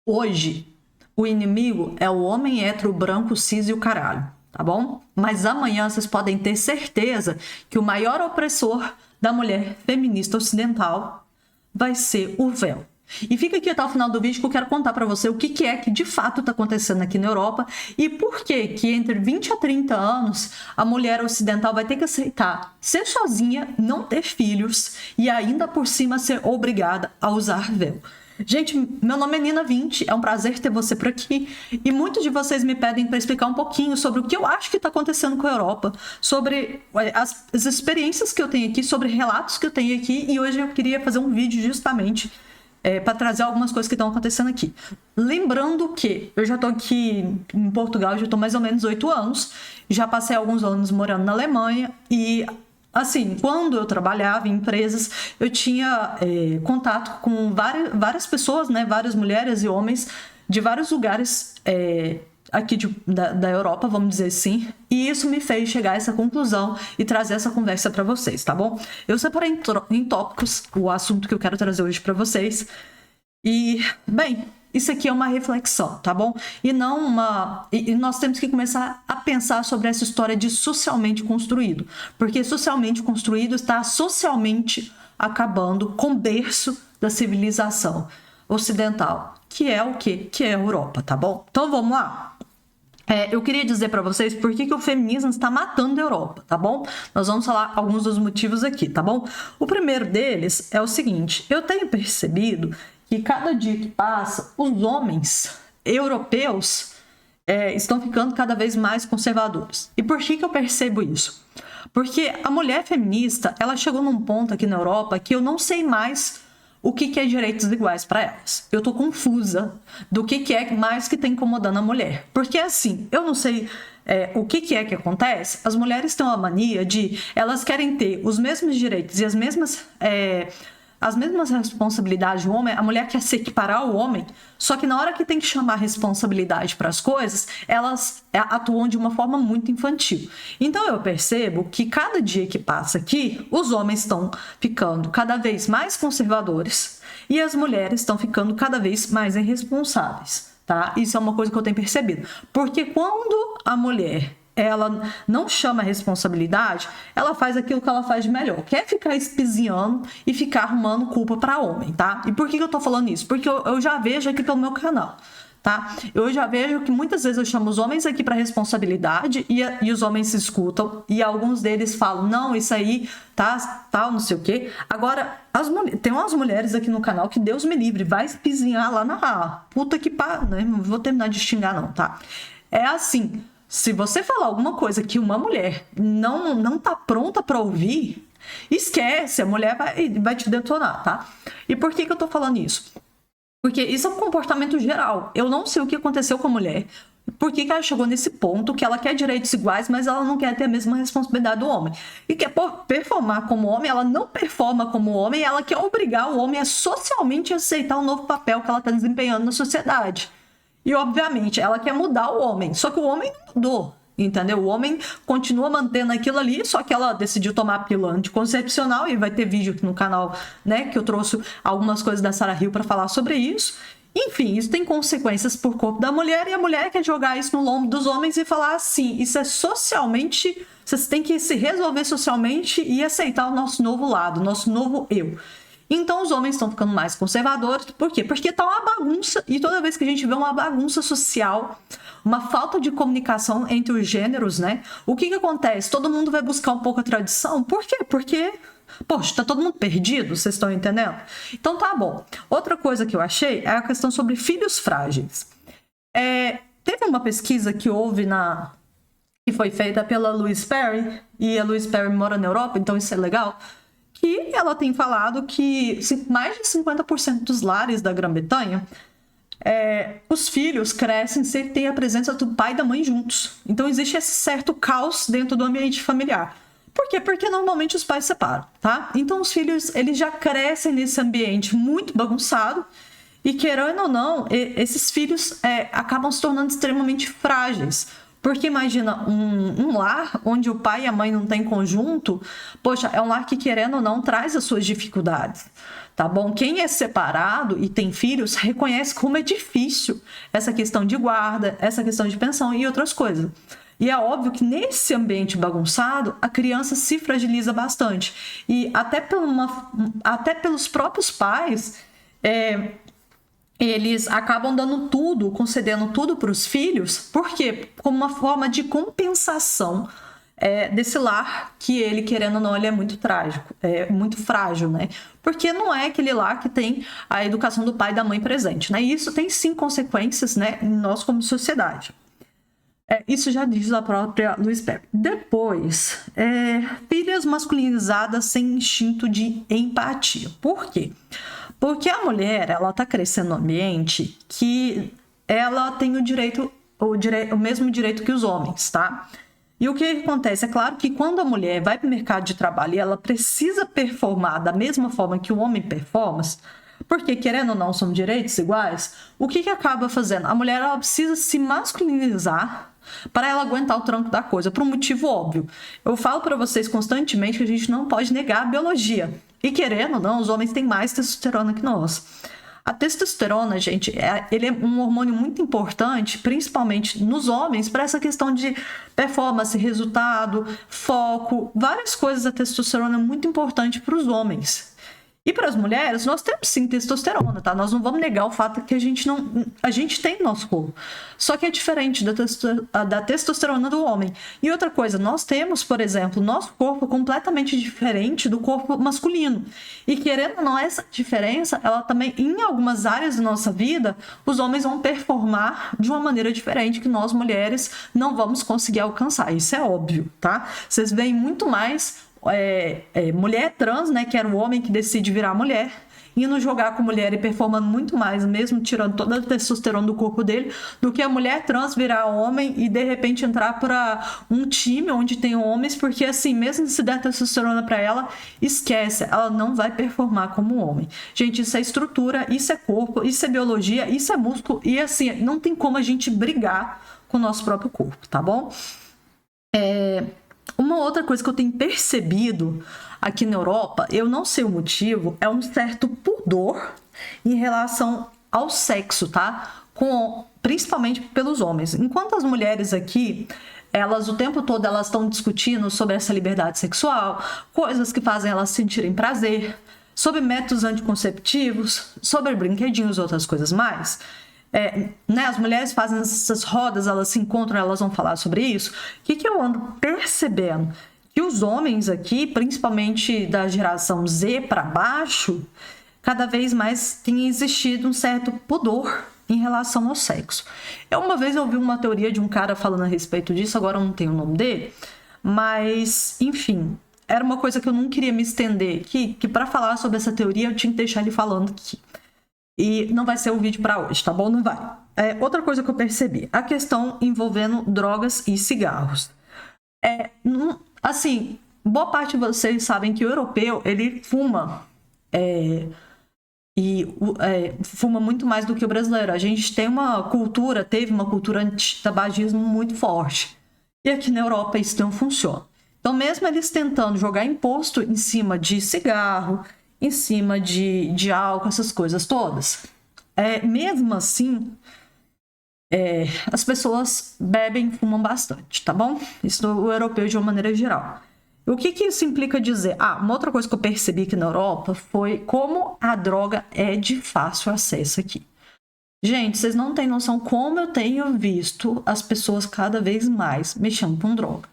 Hoje, o inimigo é o homem hétero, branco, cis e o caralho, tá bom? Mas amanhã vocês podem ter certeza que o maior opressor da mulher feminista ocidental vai ser o véu. E fica aqui até o final do vídeo que eu quero contar para você o que é que de fato está acontecendo aqui na Europa e por que entre 20 a 30 anos a mulher ocidental vai ter que aceitar ser sozinha, não ter filhos e ainda por cima ser obrigada a usar véu. Gente, meu nome é Nina 20, é um prazer ter você por aqui e muitos de vocês me pedem para explicar um pouquinho sobre o que eu acho que está acontecendo com a Europa, sobre as experiências que eu tenho aqui, sobre relatos que eu tenho aqui e hoje eu queria fazer um vídeo justamente para trazer algumas coisas que estão acontecendo aqui. Lembrando que eu já estou aqui em Portugal, já estou mais ou menos 8 anos, já passei alguns anos morando na Alemanha e, assim, quando eu trabalhava em empresas, eu tinha contato com várias pessoas, né, várias mulheres e homens de vários lugares aqui da Europa, vamos dizer assim, e isso me fez chegar a essa conclusão e trazer essa conversa para vocês, tá bom? Eu separei em tópicos o assunto que eu quero trazer hoje para vocês e, bem, isso aqui é uma reflexão, tá bom? E não uma... E nós temos que começar a pensar sobre essa história de socialmente construído, porque socialmente construído está socialmente acabando com o berço da civilização ocidental, que é o quê? Que é a Europa, tá bom? Então vamos lá. Eu queria dizer para vocês por que o feminismo está matando a Europa, tá bom? Nós vamos falar alguns dos motivos aqui, tá bom? O primeiro deles é o seguinte, eu tenho percebido que cada dia que passa, os homens europeus estão ficando cada vez mais conservadores. E por que eu percebo isso? Porque a mulher feminista, ela chegou num ponto aqui na Europa que eu não sei mais o que é direitos iguais para elas. Eu tô confusa do que é mais que tá incomodando a mulher. Porque assim, eu não sei o que é que acontece. As mulheres têm uma mania de... Elas querem ter os mesmos direitos e as mesmas responsabilidades do homem. A mulher quer se equiparar ao homem, só que na hora que tem que chamar responsabilidade para as coisas, elas atuam de uma forma muito infantil. Então eu percebo que cada dia que passa aqui, os homens estão ficando cada vez mais conservadores e as mulheres estão ficando cada vez mais irresponsáveis, tá? Isso é uma coisa que eu tenho percebido. Porque quando a mulher... ela não chama a responsabilidade, ela faz aquilo que ela faz de melhor. Quer ficar espizinhando e ficar arrumando culpa para homem, tá? E por que eu tô falando isso? Porque eu já vejo aqui pelo meu canal, tá? Eu já vejo que muitas vezes eu chamo os homens aqui para responsabilidade e os homens se escutam e alguns deles falam, não, isso aí, tá, tal, não sei o quê. Agora, tem umas mulheres aqui no canal que Deus me livre, vai espizinhar lá na puta que pá, né? Não vou terminar de xingar não, tá? É assim... Se você falar alguma coisa que uma mulher não tá pronta para ouvir, esquece, a mulher vai te detonar, tá? E por que eu tô falando isso? Porque isso é um comportamento geral. Eu não sei o que aconteceu com a mulher. Por que ela chegou nesse ponto que ela quer direitos iguais, mas ela não quer ter a mesma responsabilidade do homem? E quer performar como homem, ela não performa como homem, ela quer obrigar o homem a socialmente aceitar o novo papel que ela está desempenhando na sociedade. E, obviamente, ela quer mudar o homem. Só que o homem não mudou, entendeu? O homem continua mantendo aquilo ali, só que ela decidiu tomar a pílula anticoncepcional e vai ter vídeo aqui no canal, né? Que eu trouxe algumas coisas da Sarah Hill para falar sobre isso. Enfim, isso tem consequências por corpo da mulher e a mulher quer jogar isso no lombo dos homens e falar assim, isso é socialmente... Vocês têm que se resolver socialmente e aceitar o nosso novo lado, o nosso novo eu. Então os homens estão ficando mais conservadores. Por quê? Porque tá uma bagunça. E toda vez que a gente vê uma bagunça social, uma falta de comunicação entre os gêneros, né? O que acontece? Todo mundo vai buscar um pouco a tradição. Por quê? Porque, poxa, tá todo mundo perdido, vocês estão entendendo? Então tá bom. Outra coisa que eu achei é a questão sobre filhos frágeis. Teve uma pesquisa que houve que foi feita pela Louise Perry, e a Louise Perry mora na Europa, então isso é legal. E ela tem falado que mais de 50% dos lares da Grã-Bretanha, os filhos crescem sem ter a presença do pai e da mãe juntos. Então existe esse certo caos dentro do ambiente familiar. Por quê? Porque normalmente os pais separam, tá? Então os filhos, eles já crescem nesse ambiente muito bagunçado e, querendo ou não, esses filhos acabam se tornando extremamente frágeis. Porque imagina um lar onde o pai e a mãe não têm conjunto, poxa, é um lar que, querendo ou não, traz as suas dificuldades, tá bom? Quem é separado e tem filhos reconhece como é difícil essa questão de guarda, essa questão de pensão e outras coisas. E é óbvio que nesse ambiente bagunçado, a criança se fragiliza bastante. E até pelos próprios pais, eles acabam dando tudo, concedendo tudo para os filhos, porque como uma forma de compensação desse lar que ele, querendo ou não, ele é muito trágico, é muito frágil, né? Porque não é aquele lar que tem a educação do pai e da mãe presente, né? E isso tem sim consequências, né, em nós como sociedade. Isso já diz a própria Louise Perry. Depois, filhas masculinizadas sem instinto de empatia. Por quê? Porque a mulher, ela está crescendo num ambiente que ela tem o mesmo direito que os homens, tá? E o que acontece? É claro que quando a mulher vai para o mercado de trabalho e ela precisa performar da mesma forma que o homem performa, porque, querendo ou não, são direitos iguais, o que acaba fazendo? A mulher, ela precisa se masculinizar para ela aguentar o tranco da coisa, por um motivo óbvio. Eu falo para vocês constantemente que a gente não pode negar a biologia. E, querendo ou não, os homens têm mais testosterona que nós. A testosterona, gente, ele é um hormônio muito importante, principalmente nos homens, para essa questão de performance, resultado, foco, várias coisas da testosterona é muito importante para os homens. E para as mulheres, nós temos sim testosterona, tá? Nós não vamos negar o fato que a gente tem no nosso corpo. Só que é diferente da testosterona do homem. E outra coisa, nós temos, por exemplo, nosso corpo completamente diferente do corpo masculino. E querendo ou não, essa diferença, ela também, em algumas áreas da nossa vida, os homens vão performar de uma maneira diferente que nós, mulheres, não vamos conseguir alcançar. Isso é óbvio, tá? Vocês veem muito mais mulher trans, né, que era o homem que decide virar mulher, indo jogar com mulher e performando muito mais, mesmo tirando toda a testosterona do corpo dele, do que a mulher trans virar homem e de repente entrar para um time onde tem homens, porque assim, mesmo se der testosterona para ela, esquece, ela não vai performar como homem. Gente, isso é estrutura, isso é corpo, isso é biologia, isso é músculo, e assim, não tem como a gente brigar com o nosso próprio corpo, tá bom? Uma outra coisa que eu tenho percebido aqui na Europa, eu não sei o motivo, é um certo pudor em relação ao sexo, tá? Principalmente pelos homens. Enquanto as mulheres aqui, elas o tempo todo elas estão discutindo sobre essa liberdade sexual, coisas que fazem elas sentirem prazer, sobre métodos anticonceptivos, sobre brinquedinhos e outras coisas mais. Né, as mulheres fazem essas rodas, elas se encontram, elas vão falar sobre isso. O que eu ando percebendo? Que os homens aqui, principalmente da geração Z para baixo, cada vez mais tem existido um certo pudor em relação ao sexo. Uma vez eu ouvi uma teoria de um cara falando a respeito disso, agora eu não tenho o nome dele, mas, enfim, era uma coisa que eu não queria me estender, que para falar sobre essa teoria eu tinha que deixar ele falando aqui. E não vai ser o vídeo para hoje, tá bom? Não vai. Outra coisa que eu percebi, a questão envolvendo drogas e cigarros. Assim, boa parte de vocês sabem que o europeu, ele fuma. Fuma muito mais do que o brasileiro. A gente teve uma cultura anti-tabagismo muito forte. E aqui na Europa isso não funciona. Então, mesmo eles tentando jogar imposto em cima de cigarro, em cima de álcool, essas coisas todas. Mesmo assim, as pessoas bebem e fumam bastante, tá bom? Isso o europeu de uma maneira geral. O que isso implica dizer? Uma outra coisa que eu percebi aqui na Europa foi como a droga é de fácil acesso aqui. Gente, vocês não têm noção como eu tenho visto as pessoas cada vez mais mexendo com droga.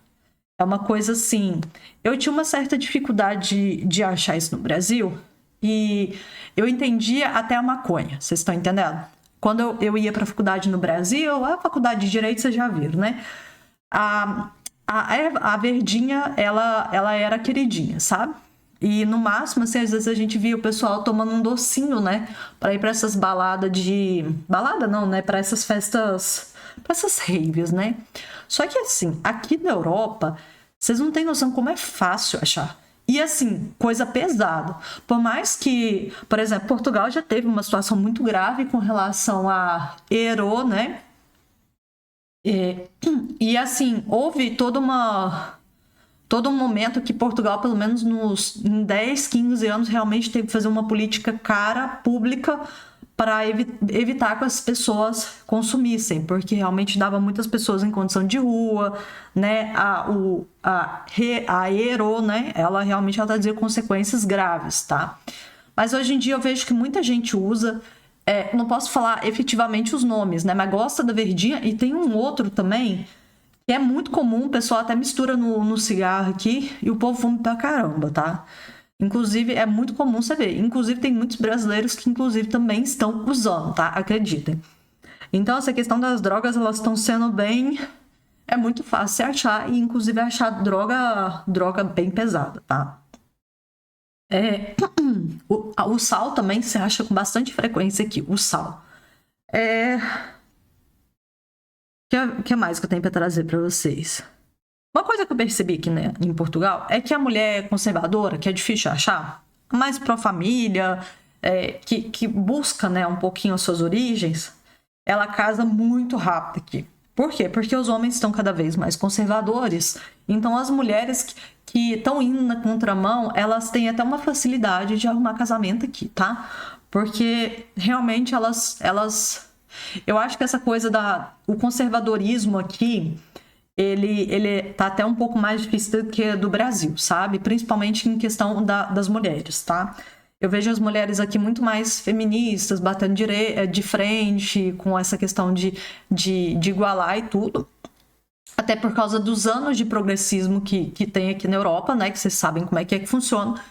É uma coisa assim, eu tinha uma certa dificuldade de achar isso no Brasil e eu entendia até a maconha, vocês estão entendendo? Quando eu ia para a faculdade no Brasil, a faculdade de Direito vocês já viram, né? A verdinha, ela era queridinha, sabe? E no máximo, assim, às vezes a gente via o pessoal tomando um docinho, né? Para ir para essas baladas balada não, né? Para essas festas, para essas raves, né? Só que assim, aqui na Europa, vocês não têm noção como é fácil achar. E assim, coisa pesada. Por mais que, por exemplo, Portugal já teve uma situação muito grave com relação a Ero, né? E, e assim, houve todo um momento que Portugal, pelo menos em 10, 15 anos, realmente teve que fazer uma política cara, pública, para evitar que as pessoas consumissem, porque realmente dava muitas pessoas em condição de rua, né? A Ero, né? Ela trazia consequências graves, tá? Mas hoje em dia eu vejo que muita gente usa, não posso falar efetivamente os nomes, né? Mas gosta da verdinha, e tem um outro também que é muito comum, o pessoal até mistura no cigarro aqui e o povo fuma pra caramba, tá? Inclusive, é muito comum você ver. Inclusive, tem muitos brasileiros que, inclusive, também estão usando, tá? Acreditem. Então, essa questão das drogas, elas estão sendo bem... É muito fácil você achar, e inclusive achar droga bem pesada, tá? O sal também você acha com bastante frequência aqui, o sal. O que mais que eu tenho para trazer para vocês? Uma coisa que eu percebi aqui, né, em Portugal é que a mulher conservadora, que é difícil de achar, mais pró-família, que busca, né, um pouquinho as suas origens, ela casa muito rápido aqui. Por quê? Porque os homens estão cada vez mais conservadores, então as mulheres que estão indo na contramão, elas têm até uma facilidade de arrumar casamento aqui, tá? Porque realmente eu acho que essa coisa o conservadorismo aqui, ele tá até um pouco mais difícil do que do Brasil, sabe? Principalmente em questão das mulheres, tá? Eu vejo as mulheres aqui muito mais feministas, batendo de frente, com essa questão de igualar e tudo. Até por causa dos anos de progressismo que tem aqui na Europa, né? Que vocês sabem como é que funciona.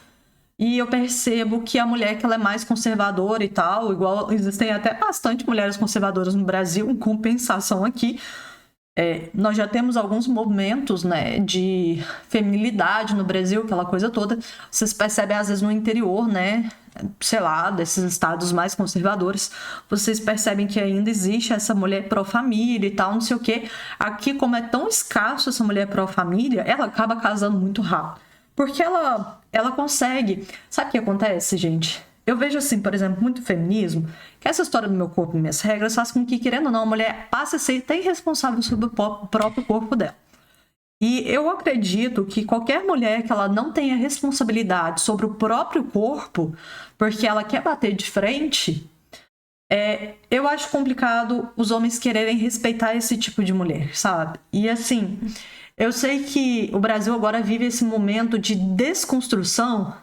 E eu percebo que a mulher que ela é mais conservadora e tal, igual existem até bastante mulheres conservadoras no Brasil, em compensação aqui, nós já temos alguns movimentos, né, de feminilidade no Brasil, aquela coisa toda. Vocês percebem, às vezes, no interior, né, sei lá, desses estados mais conservadores, vocês percebem que ainda existe essa mulher pró-família e tal, não sei o quê. Aqui, como é tão escasso essa mulher pró-família, ela acaba casando muito rápido. Porque ela consegue... Sabe o que acontece, gente? Eu vejo assim, por exemplo, muito feminismo, que essa história do meu corpo e minhas regras faz com que, querendo ou não, a mulher passe a ser até responsável sobre o próprio corpo dela. E eu acredito que qualquer mulher que ela não tenha responsabilidade sobre o próprio corpo, porque ela quer bater de frente, eu acho complicado os homens quererem respeitar esse tipo de mulher, sabe? E assim, eu sei que o Brasil agora vive esse momento de desconstrução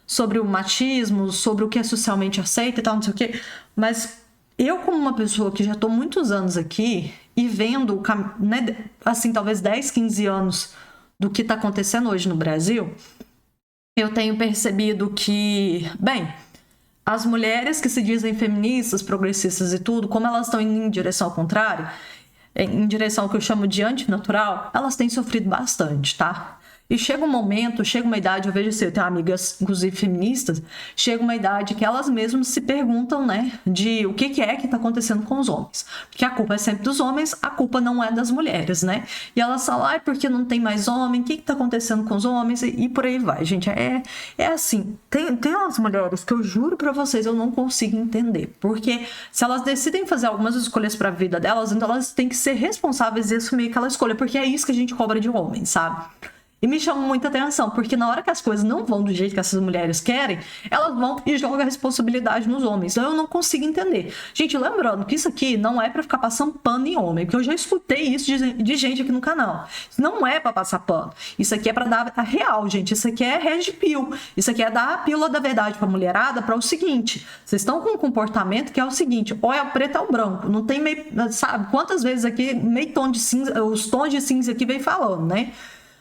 sobre o machismo, sobre o que é socialmente aceito e tal, não sei o quê. Mas eu, como uma pessoa que já estou muitos anos aqui e vendo, né, assim, talvez 10, 15 anos do que está acontecendo hoje no Brasil, eu tenho percebido que, bem, as mulheres que se dizem feministas, progressistas e tudo, como elas estão indo em direção ao contrário, em direção ao que eu chamo de antinatural, elas têm sofrido bastante, tá? E chega um momento, chega uma idade, eu vejo assim, eu tenho amigas, inclusive feministas, chega uma idade que elas mesmas se perguntam, né, de o que é que tá acontecendo com os homens. Porque a culpa é sempre dos homens, a culpa não é das mulheres, né? E elas falam, ai, porque não tem mais homem, o que tá acontecendo com os homens? E por aí vai, gente. É assim, tem umas mulheres que eu juro pra vocês, eu não consigo entender. Porque se elas decidem fazer algumas escolhas pra vida delas, então elas têm que ser responsáveis e assumir aquela escolha, porque é isso que a gente cobra de homem, sabe? E me chama muita atenção, porque na hora que as coisas não vão do jeito que essas mulheres querem, elas vão e jogam a responsabilidade nos homens. Então eu não consigo entender. Gente, lembrando que isso aqui não é pra ficar passando pano em homem, porque eu já escutei isso de gente aqui no canal. Isso não é pra passar pano. Isso aqui é pra dar a real, gente. Isso aqui é red pill. Isso aqui é dar a pílula da verdade pra mulherada para o seguinte. Vocês estão com um comportamento que é o seguinte, ou é o preto ou é o branco. Não tem meio... Sabe quantas vezes aqui, meio tom de cinza, os tons de cinza aqui vem falando, né?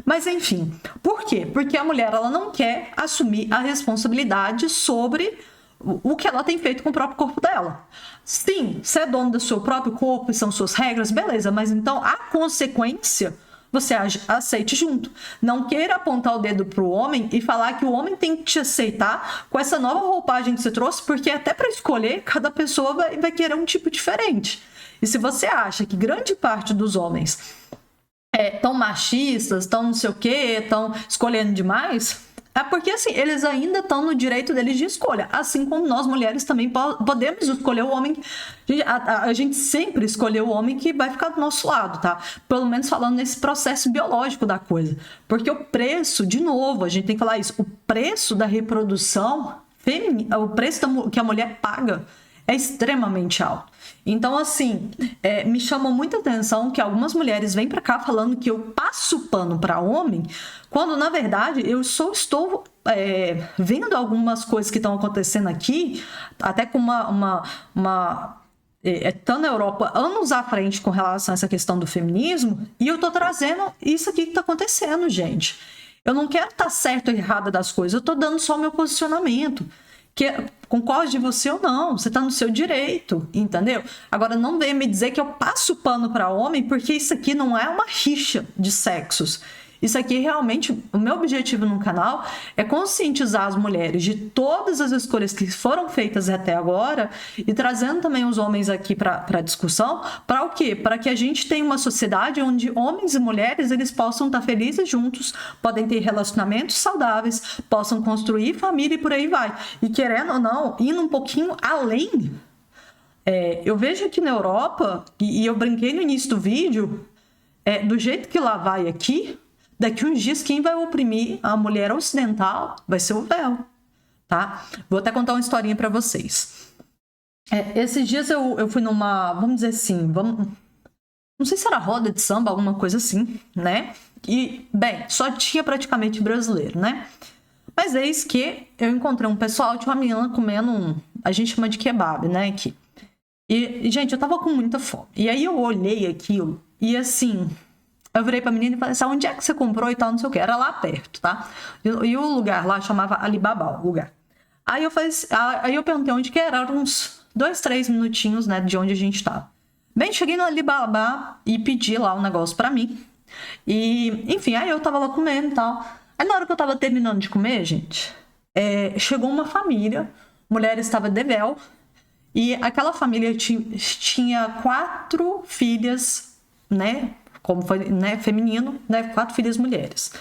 Mas enfim, por quê? Porque a mulher ela não quer assumir a responsabilidade sobre o que ela tem feito com o próprio corpo dela. Sim, você é dono do seu próprio corpo e são suas regras, beleza, mas então a consequência você aceite junto. Não queira apontar o dedo pro homem e falar que o homem tem que te aceitar com essa nova roupagem que você trouxe, porque até para escolher, cada pessoa vai querer um tipo diferente. E se você acha que grande parte dos homens tão machistas, tão não sei o quê, tão escolhendo demais, É porque, assim, eles ainda estão no direito deles de escolha. Assim como nós, mulheres, também podemos escolher o homem. A gente sempre escolheu o homem que vai ficar do nosso lado, tá? Pelo menos falando nesse processo biológico da coisa. Porque o preço, de novo, a gente tem que falar isso, o preço da reprodução feminina, o preço que a mulher paga é extremamente alto. Então, assim, me chamou muita atenção que algumas mulheres vêm para cá falando que eu passo pano para homem, quando, na verdade, eu só estou vendo algumas coisas que estão acontecendo aqui, até com estando na Europa anos à frente com relação a essa questão do feminismo, e eu tô trazendo isso aqui que tá acontecendo, gente. Eu não quero estar certo ou errada das coisas, eu tô dando só o meu posicionamento. Que concorde de você ou não, você tá no seu direito, entendeu? Agora, não venha me dizer que eu passo pano para homem, porque isso aqui não é uma rixa de sexos. Isso aqui realmente, o meu objetivo no canal é conscientizar as mulheres de todas as escolhas que foram feitas até agora e trazendo também os homens aqui para discussão, para o quê? Para que a gente tenha uma sociedade onde homens e mulheres eles possam estar felizes juntos, podem ter relacionamentos saudáveis, possam construir família e por aí vai. E querendo ou não, indo um pouquinho além, eu vejo aqui na Europa, e eu brinquei no início do vídeo, do jeito que lá vai aqui, daqui uns dias, quem vai oprimir a mulher ocidental vai ser o véu, tá? Vou até contar uma historinha para vocês. Esses dias eu fui numa, vamos dizer assim, não sei se era roda de samba, alguma coisa assim, né? E, bem, só tinha praticamente brasileiro, né? Mas eis que eu encontrei um pessoal, tinha uma menina comendo a gente chama de kebab, né, aqui. E, gente, eu tava com muita fome. E aí eu olhei aquilo e, assim... Eu virei pra menina e falei assim, onde é que você comprou e tal, não sei o que. Era lá perto, tá? E o lugar lá chamava Alibaba, o lugar. Aí eu perguntei onde que era, eram uns 2, 3 minutinhos, né, de onde a gente tava. Bem, cheguei no Alibaba e pedi lá um negócio pra mim. E, enfim, aí eu tava lá comendo e tal. Aí na hora que eu tava terminando de comer, gente, chegou uma família, mulher estava de véu, e aquela família tinha 4 filhas, né, como foi, né, feminino, né, 4 filhas mulheres.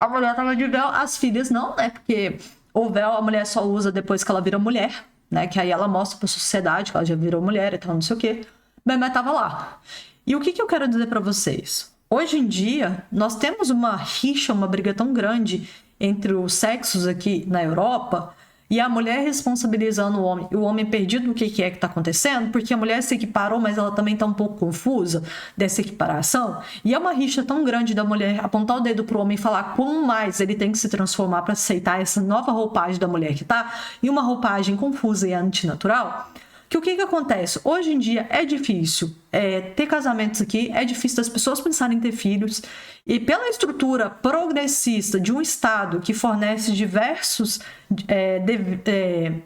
A mulher tava de véu, as filhas não, né, porque o véu a mulher só usa depois que ela vira mulher, né, que aí ela mostra pra sociedade que ela já virou mulher e tal, não sei o quê. Bem, mas tava lá. E o que eu quero dizer pra vocês? Hoje em dia, nós temos uma rixa, uma briga tão grande entre os sexos aqui na Europa, e a mulher responsabilizando o homem, e o homem perdido do que é que está acontecendo, porque a mulher se equiparou, mas ela também está um pouco confusa dessa equiparação. E é uma rixa tão grande da mulher apontar o dedo para o homem e falar como mais ele tem que se transformar para aceitar essa nova roupagem da mulher que está, e uma roupagem confusa e antinatural. Que o que acontece? Hoje em dia é difícil ter casamentos aqui, é difícil das pessoas pensarem em ter filhos, e pela estrutura progressista de um Estado que fornece diversos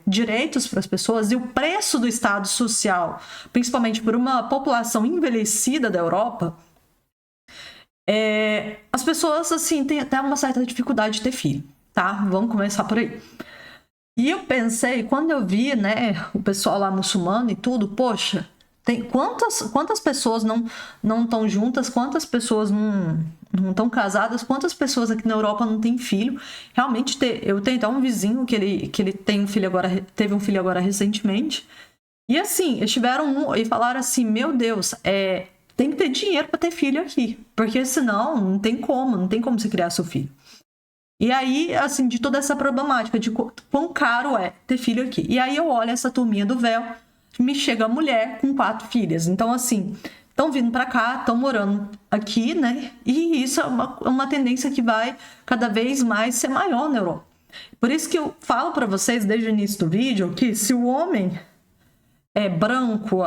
direitos para as pessoas, e o preço do Estado social, principalmente por uma população envelhecida da Europa, as pessoas assim, têm até uma certa dificuldade de ter filho, tá? Vamos começar por aí. E eu pensei, quando eu vi, né, o pessoal lá muçulmano e tudo, poxa, tem quantas pessoas não estão juntas, quantas pessoas não estão casadas, quantas pessoas aqui na Europa não têm filho. Realmente, eu tenho até um vizinho que ele tem um filho agora, teve um filho agora recentemente. E assim, eles tiveram e falaram assim, meu Deus, tem que ter dinheiro para ter filho aqui, porque senão não tem como você criar seu filho. E aí, assim, de toda essa problemática de quão caro é ter filho aqui. E aí eu olho essa turminha do véu, me chega a mulher com 4 filhas. Então, assim, estão vindo para cá, estão morando aqui, né? E isso é uma tendência que vai cada vez mais ser maior na Europa. Por isso que eu falo para vocês desde o início do vídeo que se o homem é branco,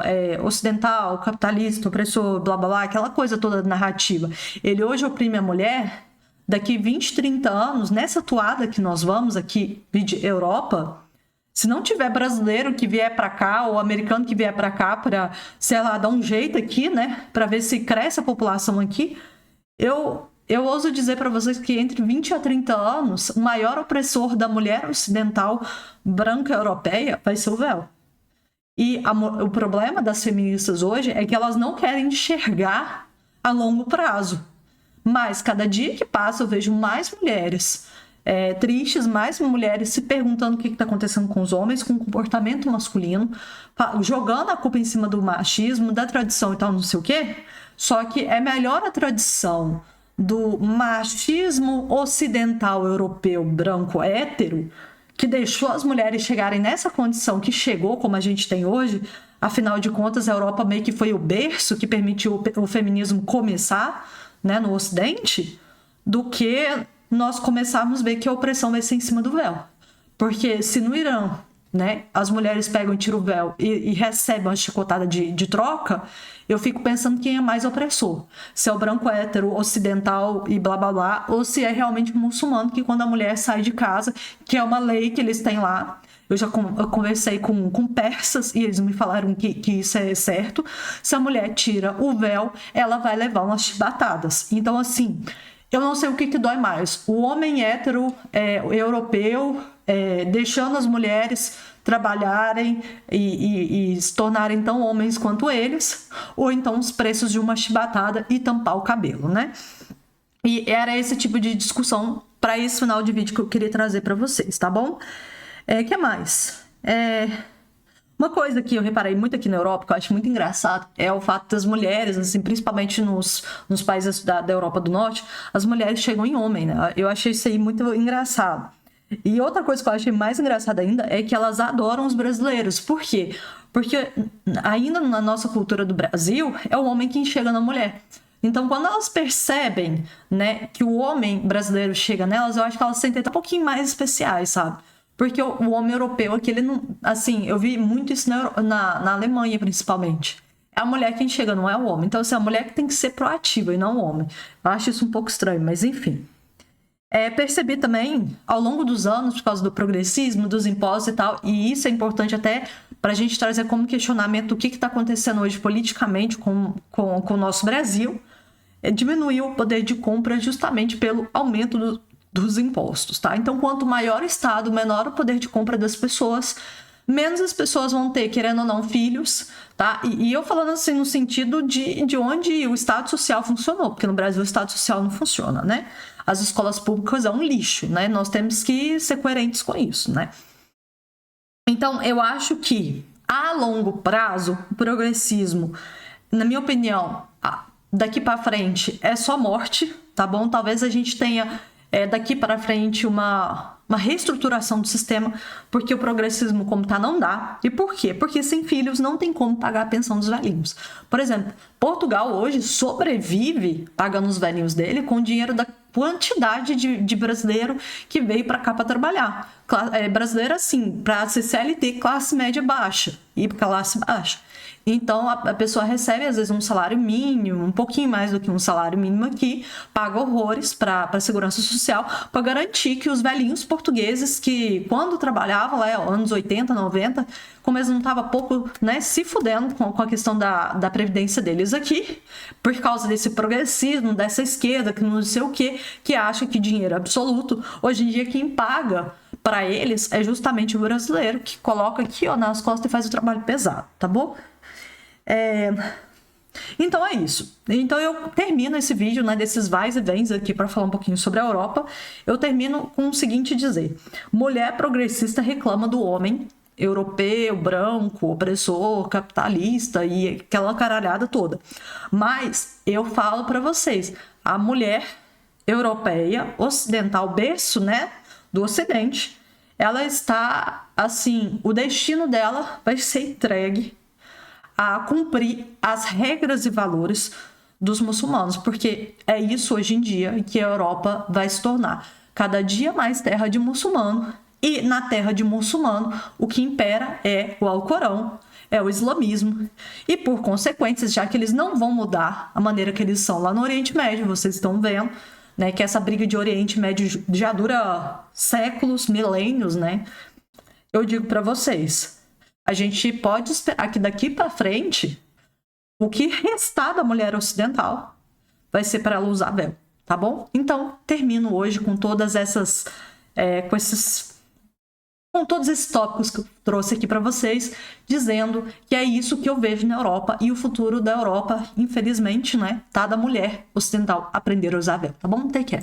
ocidental, capitalista, opressor, blá blá blá, aquela coisa toda narrativa, ele hoje oprime a mulher. Daqui 20, 30 anos, nessa toada que nós vamos aqui, de Europa, se não tiver brasileiro que vier para cá, ou americano que vier para cá para, sei lá, dar um jeito aqui, né, para ver se cresce a população aqui, eu ouso dizer para vocês que entre 20 a 30 anos, o maior opressor da mulher ocidental branca europeia vai ser o véu. E o problema das feministas hoje é que elas não querem enxergar a longo prazo. Mas cada dia que passa eu vejo mais mulheres tristes, mais mulheres se perguntando o que está acontecendo com os homens, com o comportamento masculino, jogando a culpa em cima do machismo, da tradição e tal, não sei o quê. Só que é melhor a tradição do machismo ocidental europeu branco hétero, que deixou as mulheres chegarem nessa condição que chegou, como a gente tem hoje. Afinal de contas, a Europa meio que foi o berço que permitiu o feminismo começar, né, no Ocidente, do que nós começarmos a ver que a opressão vai ser em cima do véu. Porque se no Irã, né, as mulheres pegam e tiram o véu e recebem uma chicotada de troca, eu fico pensando quem é mais opressor. Se é o branco hétero ocidental e blá blá blá, ou se é realmente o muçulmano, que quando a mulher sai de casa, que é uma lei que eles têm lá. Eu conversei com persas e eles me falaram que isso é certo. Se a mulher tira o véu, ela vai levar umas chibatadas. Então, assim, eu não sei o que dói mais. O homem hétero europeu deixando as mulheres trabalharem e se tornarem tão homens quanto eles, ou então os preços de uma chibatada e tampar o cabelo, né? E era esse tipo de discussão para esse final de vídeo que eu queria trazer para vocês, tá bom? Que mais? Uma coisa que eu reparei muito aqui na Europa, que eu acho muito engraçado, é o fato das mulheres, assim, principalmente nos países da Europa do Norte, as mulheres chegam em homem, né? Eu achei isso aí muito engraçado. E outra coisa que eu achei mais engraçada ainda é que elas adoram os brasileiros. Por quê? Porque ainda na nossa cultura do Brasil, é o homem quem chega na mulher. Então, quando elas percebem, né, que o homem brasileiro chega nelas, eu acho que elas se sentem um pouquinho mais especiais, sabe? Porque o homem europeu aqui, ele não... Assim, eu vi muito isso na Alemanha, principalmente. É a mulher quem chega, não é o homem. Então, assim, a mulher que tem que ser proativa e não o homem. Eu acho isso um pouco estranho, mas enfim. Percebi também, ao longo dos anos, por causa do progressismo, dos impostos e tal, e isso é importante até para a gente trazer como questionamento o que está acontecendo hoje politicamente com o nosso Brasil, diminuiu o poder de compra justamente pelo aumento dos impostos, tá? Então, quanto maior o Estado, menor o poder de compra das pessoas, menos as pessoas vão ter, querendo ou não, filhos, tá? E eu falando assim no sentido de onde o Estado Social funcionou, porque no Brasil o Estado Social não funciona, né? As escolas públicas é um lixo, né? Nós temos que ser coerentes com isso, né? Então, eu acho que, a longo prazo, o progressismo, na minha opinião, daqui para frente é só morte, tá bom? Talvez a gente tenha daqui para frente uma reestruturação do sistema, porque o progressismo como tá não dá. E por quê? Porque sem filhos não tem como pagar a pensão dos velhinhos. Por exemplo, Portugal hoje sobrevive pagando os velhinhos dele com o dinheiro da quantidade de brasileiro que veio para cá para trabalhar. Brasileiro assim, para ser CLT, classe média baixa e classe baixa. Então, a pessoa recebe, às vezes, um salário mínimo, um pouquinho mais do que um salário mínimo aqui, paga horrores para a Segurança Social, para garantir que os velhinhos portugueses que, quando trabalhavam lá, anos 80, 90, como eles não estavam pouco, né, se fudendo com a questão da previdência deles aqui, por causa desse progressismo, dessa esquerda, que não sei o quê, que acha que dinheiro é absoluto. Hoje em dia, quem paga para eles é justamente o brasileiro, que coloca aqui, ó, nas costas e faz o trabalho pesado, tá bom? Então é isso. Então eu termino esse vídeo, né, desses vais e vens aqui para falar um pouquinho sobre a Europa. Eu termino com o seguinte dizer: mulher progressista reclama do homem europeu, branco, opressor, capitalista e aquela caralhada toda. Mas eu falo para vocês, a mulher europeia, ocidental, berço, né, do Ocidente, ela está, assim, o destino dela vai ser entregue a cumprir as regras e valores dos muçulmanos, porque é isso hoje em dia que a Europa vai se tornar. Cada dia mais terra de muçulmano, e na terra de muçulmano o que impera é o Alcorão, é o islamismo, e por consequências, já que eles não vão mudar a maneira que eles são lá no Oriente Médio, vocês estão vendo, né, que essa briga de Oriente Médio já dura séculos, milênios, né? Eu digo para vocês, a gente pode esperar que daqui para frente o que restar da mulher ocidental vai ser para ela usar véu, tá bom? Então, termino hoje com todas essas com todos esses tópicos que eu trouxe aqui para vocês, dizendo que é isso que eu vejo na Europa e o futuro da Europa, infelizmente, né, tá da mulher ocidental aprender a usar véu, tá bom? Take care.